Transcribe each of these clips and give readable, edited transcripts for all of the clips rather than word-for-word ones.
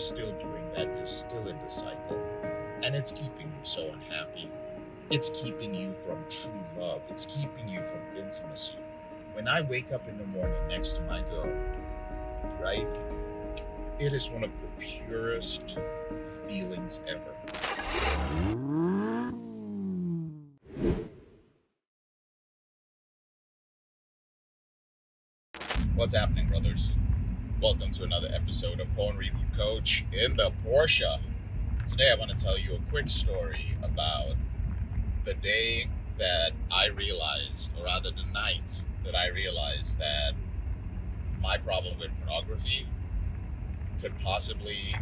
still doing that, you're still in the cycle. And it's keeping you so unhappy. It's keeping you from true love. It's keeping you from intimacy. When I wake up in the morning next to my girl, right, it is one of the purest feelings ever. What's happening, brothers? Welcome to another episode of Porn Reboot Coach in the Porsche. Today I want to tell you a quick story about the day that I realized, or rather the night that I realized that my problem with pornography could possibly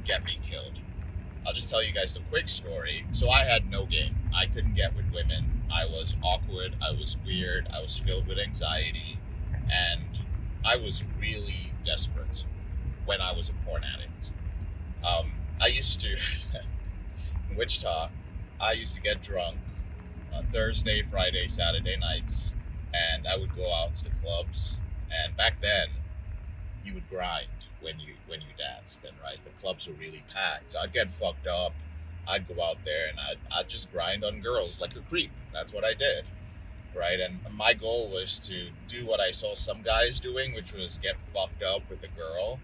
get me killed. I'll just tell you guys the quick story. So I had no game. I couldn't get with women. I was awkward. I was weird. I was filled with anxiety. And I was really desperate when I was a porn addict. I used to, in Wichita, I used to get drunk on Thursday, Friday, Saturday nights, and I would go out to the clubs. And back then, you would grind when you danced, and right, the clubs were really packed. So I'd get fucked up. I'd go out there and I'd just grind on girls like a creep. That's what I did. Right, and my goal was to do what I saw some guys doing, which was get fucked up with a girl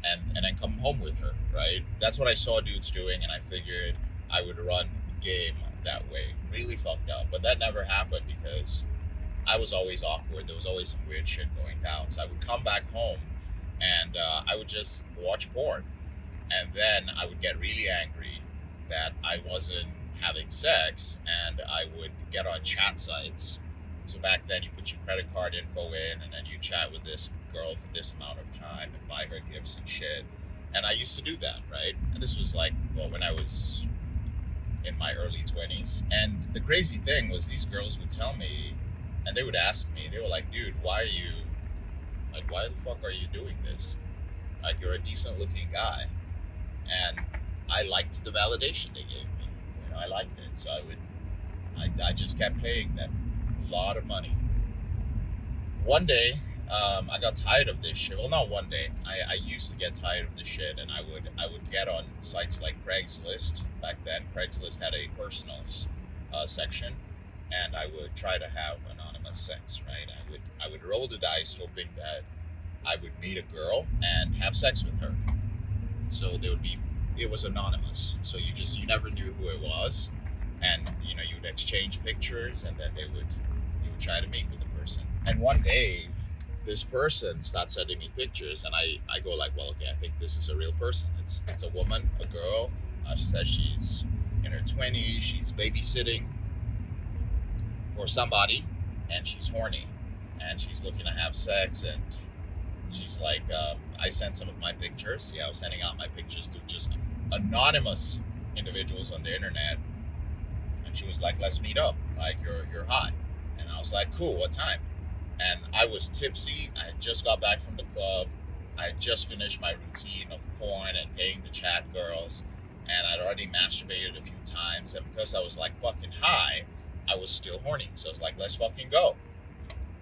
and then come home with her, right? That's what I saw dudes doing, and I figured I would run the game that way. Really fucked up, but that never happened because I was always awkward. There was always some weird shit going down. So I would come back home and I would just watch porn, and then I would get really angry that I wasn't having sex, and I would get on chat sites. So back then you put your credit card info in, and then you chat with this girl for this amount of time and buy her gifts and shit. And I used to do that, right? And this was like, well, when I was in my early 20s. And the crazy thing was these girls would tell me, and they would ask me, they were like, dude, why the fuck are you doing this? Like, you're a decent looking guy. And I liked the validation they gave me. You know, I liked it. So I just kept paying them a lot of money. One day, I got tired of this shit. Well, not one day. I used to get tired of this shit, and I would get on sites like Craigslist. Back then, Craigslist had a personals section, and I would try to have anonymous sex. Right? I would roll the dice, hoping that I would meet a girl and have sex with her. So it was anonymous. So you never knew who it was, and you would exchange pictures, and then you would try to meet with the person. And one day, this person starts sending me pictures, and I go like, well, okay, I think this is a real person. It's a woman, a girl. She says she's in her 20s. She's babysitting for somebody, and she's horny, and she's looking to have sex, and she's like, I sent some of my pictures. Yeah, I was sending out my pictures to just anonymous individuals on the internet, and she was like, let's meet up. Like, you're hot. And I was like, cool, what time? And I was tipsy. I had just got back from the club. I had just finished my routine of porn and paying the chat girls, and I'd already masturbated a few times. And because I was like fucking high, I was still horny. So I was like, let's fucking go.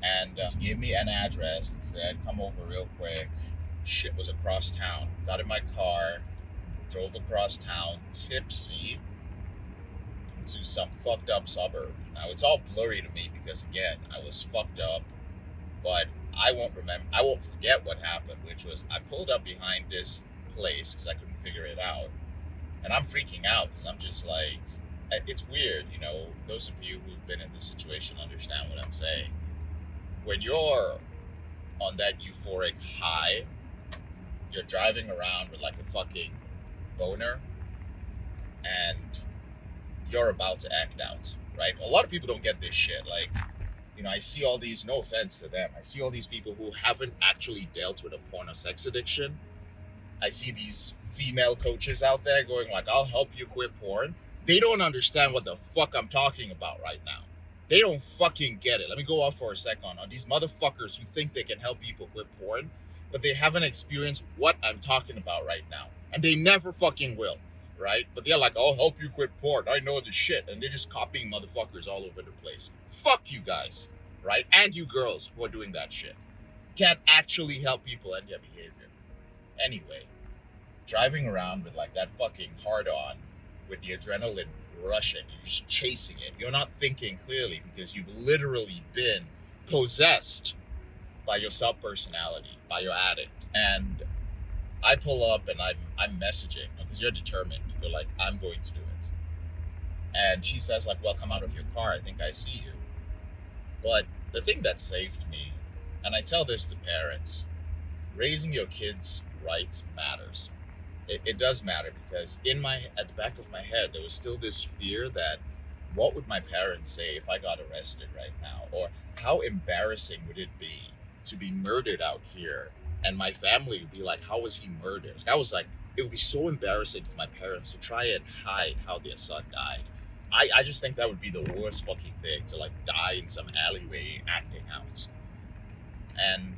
And she gave me an address and said, come over real quick. Shit was across town. Got in my car, drove across town, tipsy, to some fucked up suburb. Now it's all blurry to me because, again, I was fucked up, but I won't forget what happened, which was I pulled up behind this place because I couldn't figure it out, and I'm freaking out because I'm just like, it's weird, those of you who've been in this situation understand what I'm saying. When you're on that euphoric high, you're driving around with like a fucking boner, and you're about to act out, right? A lot of people don't get this shit. Like, I see all these, no offense to them, I see all these people who haven't actually dealt with a porno sex addiction. I see these female coaches out there going like, I'll help you quit porn. They don't understand what the fuck I'm talking about right now. They don't fucking get it. Let me go off for a second on these motherfuckers who think they can help people quit porn, but they haven't experienced what I'm talking about right now. And they never fucking will. Right? But they're like, I'll help you quit porn. I know the shit. And they're just copying motherfuckers all over the place. Fuck you guys. Right? And you girls who are doing that shit. Can't actually help people and their behavior. Anyway, driving around with like that fucking hard on, with the adrenaline rushing, you're just chasing it. You're not thinking clearly because you've literally been possessed by your sub personality, by your addict. And I pull up and I'm messaging because you're determined. You're like, I'm going to do it. And she says like, well, come out of your car. I think I see you. But the thing that saved me, and I tell this to parents, raising your kids right matters. It does matter because at the back of my head, there was still this fear that what would my parents say if I got arrested right now? Or how embarrassing would it be to be murdered out here? And my family would be like, how was he murdered? I was like, it would be so embarrassing for my parents to try and hide how their son died. I just think that would be the worst fucking thing, to like die in some alleyway acting out. And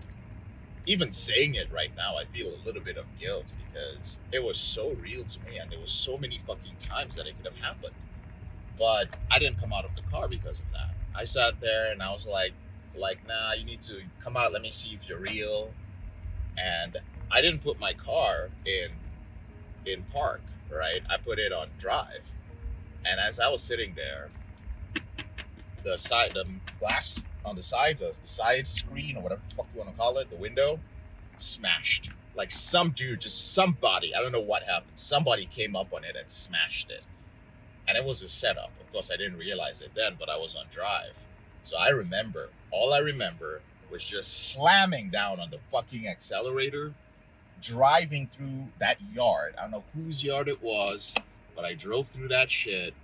even saying it right now, I feel a little bit of guilt because it was so real to me and there was so many fucking times that it could have happened. But I didn't come out of the car because of that. I sat there and I was like, nah, you need to come out, let me see if you're real. And I didn't put my car in park, right? I put it on drive. And as I was sitting there, the glass on the side screen or whatever the fuck you want to call it, the window, smashed. Like somebody, I don't know what happened. Somebody came up on it and smashed it. And it was a setup. Of course, I didn't realize it then, but I was on drive. So all I remember was just slamming down on the fucking accelerator, driving through that yard. I don't know whose yard it was, but I drove through that shit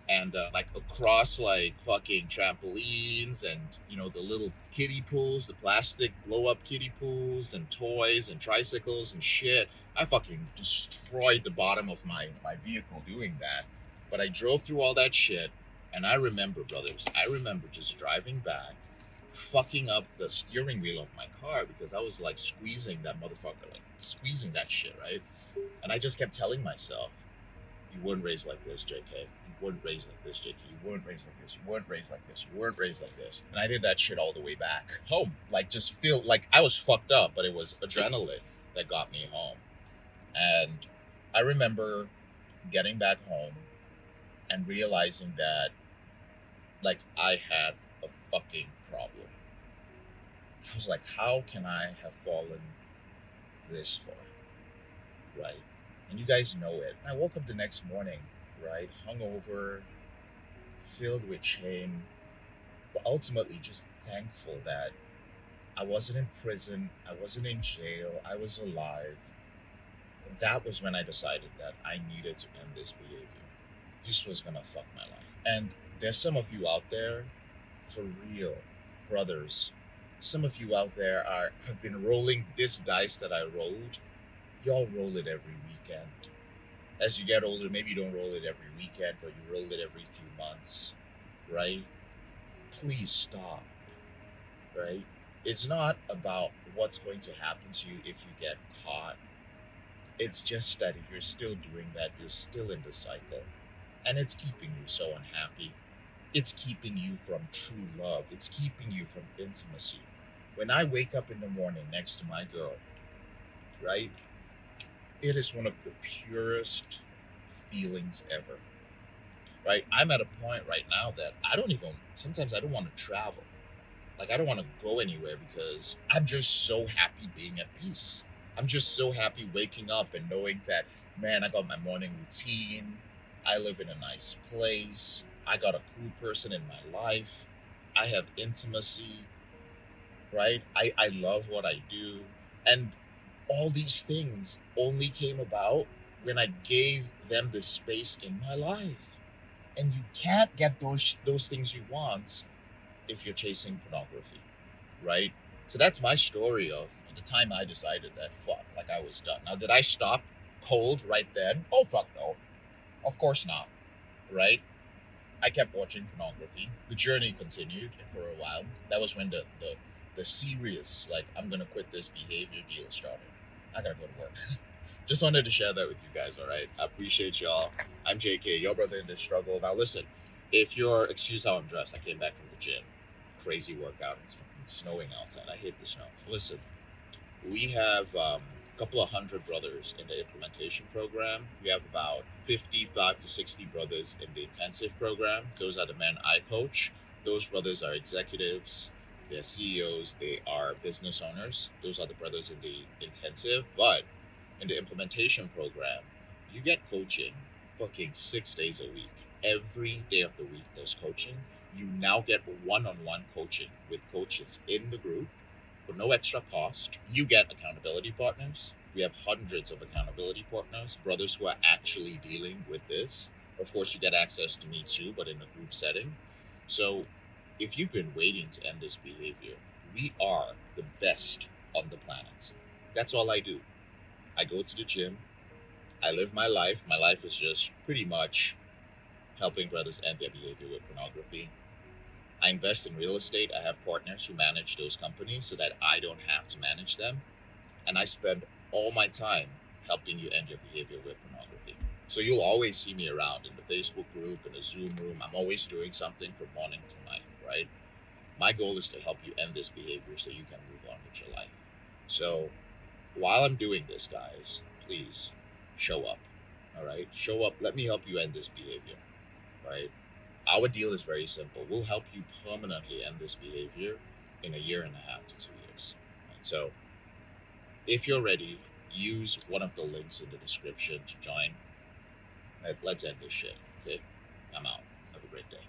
and like across like fucking trampolines and, you know, the little kiddie pools, the plastic blow up kiddie pools and toys and tricycles and shit. I fucking destroyed the bottom of my vehicle doing that. But I drove through all that shit, and I remember, brothers, just driving back, fucking up the steering wheel of my car because I was like squeezing that motherfucker, like squeezing that shit, right? And I just kept telling myself, you weren't raised like this, JK. You weren't raised like this, JK. You weren't raised like this. You weren't raised like this. You weren't raised like this. And I did that shit all the way back home. Like, just feel like I was fucked up, but it was adrenaline that got me home. And I remember getting back home and realizing that, like, I had a fucking problem. I was like, how can I have fallen this far, right? And you guys know it. I woke up the next morning, right, hungover, filled with shame, but ultimately just thankful that I wasn't in prison, I wasn't in jail, I was alive. And that was when I decided that I needed to end this behavior. This was gonna fuck my life. And there's some of you out there, for real, brothers, some of you out there have been rolling this dice that I rolled. Y'all roll it every weekend. As you get older, maybe you don't roll it every weekend, but you roll it every few months, right? Please stop, right? It's not about what's going to happen to you if you get caught. It's just that if you're still doing that, you're still in the cycle. And it's keeping you so unhappy. It's keeping you from true love. It's keeping you from intimacy. When I wake up in the morning next to my girl, right? It is one of the purest feelings ever, right? I'm at a point right now that sometimes I don't want to travel. Like, I don't want to go anywhere because I'm just so happy being at peace. I'm just so happy waking up and knowing that, man, I got my morning routine. I live in a nice place. I got a cool person in my life. I have intimacy, right? I love what I do. And all these things only came about when I gave them the space in my life. And you can't get those things you want if you're chasing pornography, right? So that's my story of the time I decided that, fuck, like I was done. Now, did I stop cold right then? Oh, fuck no. Of course not, right? I kept watching pornography. The journey continued for a while. That was when the serious, like, I'm gonna quit this behavior deal started. I gotta go to work. Just wanted to share that with you guys, all right? I appreciate y'all. I'm JK, your brother in this struggle. Now listen, excuse how I'm dressed. I came back from the gym. Crazy workout. It's fucking snowing outside. I hate the snow. Listen, we have couple of hundred brothers in the implementation program. We have about 55 to 60 brothers in the intensive program. Those are the men I coach. Those brothers are executives, they're CEOs, they are business owners. Those are the brothers in the intensive. But in the implementation program, you get coaching fucking 6 days a week. Every day of the week, there's coaching. You now get one on one coaching with coaches in the group for no extra cost. You get accountability partners. We have hundreds of accountability partners, brothers who are actually dealing with this. Of course, you get access to me too, but in a group setting. So if you've been waiting to end this behavior, we are the best on the planet. That's all I do. I go to the gym. I live my life. My life is just pretty much helping brothers end their behavior with pornography. I invest in real estate. I have partners who manage those companies so that I don't have to manage them. And I spend all my time helping you end your behavior with pornography. So you'll always see me around in the Facebook group, in the Zoom room. I'm always doing something from morning to night, right? My goal is to help you end this behavior so you can move on with your life. So while I'm doing this, guys, please show up. All right? Show up. Let me help you end this behavior, right? Our deal is very simple. We'll help you permanently end this behavior in a year and a half to 2 years. Right? So if you're ready, use one of the links in the description to join. Let's end this shit. Okay? I'm out. Have a great day.